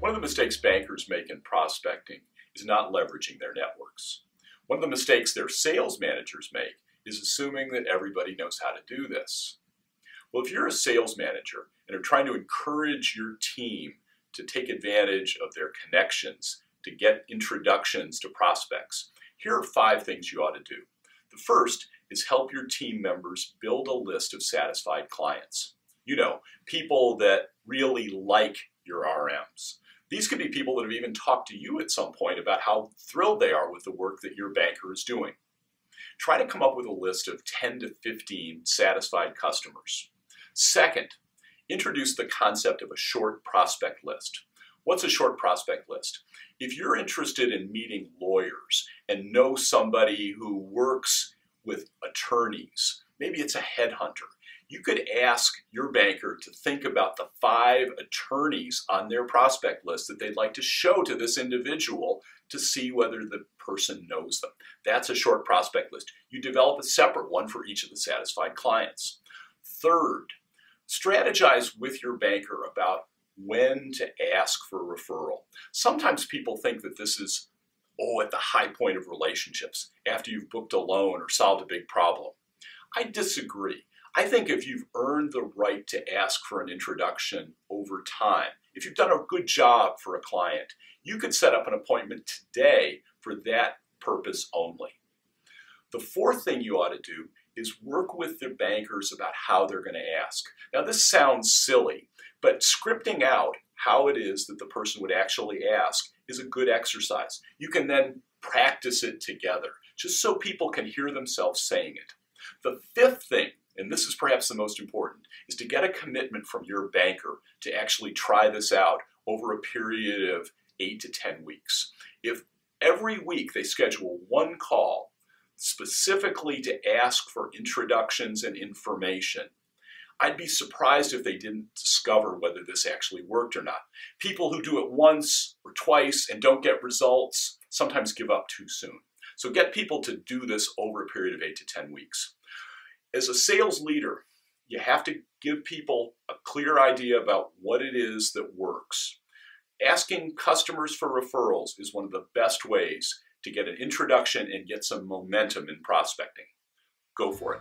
One of the mistakes bankers make in prospecting is not leveraging their networks. One of the mistakes their sales managers make is assuming that everybody knows how to do this. Well, if you're a sales manager and are trying to encourage your team to take advantage of their connections to get introductions to prospects, here are 5 things you ought to do. The first is help your team members build a list of satisfied clients. You know, people that really like your RMs. These could be people that have even talked to you at some point about how thrilled they are with the work that your banker is doing. Try to come up with a list of 10 to 15 satisfied customers. Second, introduce the concept of a short prospect list. What's a short prospect list? If you're interested in meeting lawyers and know somebody who works with attorneys, maybe it's a headhunter, you could ask your banker to think about the 5 attorneys on their prospect list that they'd like to show to this individual to see whether the person knows them. That's a short prospect list. You develop a separate one for each of the satisfied clients. Third, strategize with your banker about when to ask for a referral. Sometimes people think that this is, at the high point of relationships, after you've booked a loan or solved a big problem. I disagree. I think if you've earned the right to ask for an introduction over time, if you've done a good job for a client, you could set up an appointment today for that purpose only. The fourth thing you ought to do is work with the bankers about how they're going to ask. Now this sounds silly, but scripting out how it is that the person would actually ask is a good exercise. You can then practice it together, just so people can hear themselves saying it. The fifth thing, and this is perhaps the most important, is to get a commitment from your banker to actually try this out over a period of 8 to 10 weeks. If every week they schedule one call specifically to ask for introductions and information, I'd be surprised if they didn't discover whether this actually worked or not. People who do it once or twice and don't get results sometimes give up too soon. So get people to do this over a period of 8 to 10 weeks. As a sales leader, you have to give people a clear idea about what it is that works. Asking customers for referrals is one of the best ways to get an introduction and get some momentum in prospecting. Go for it.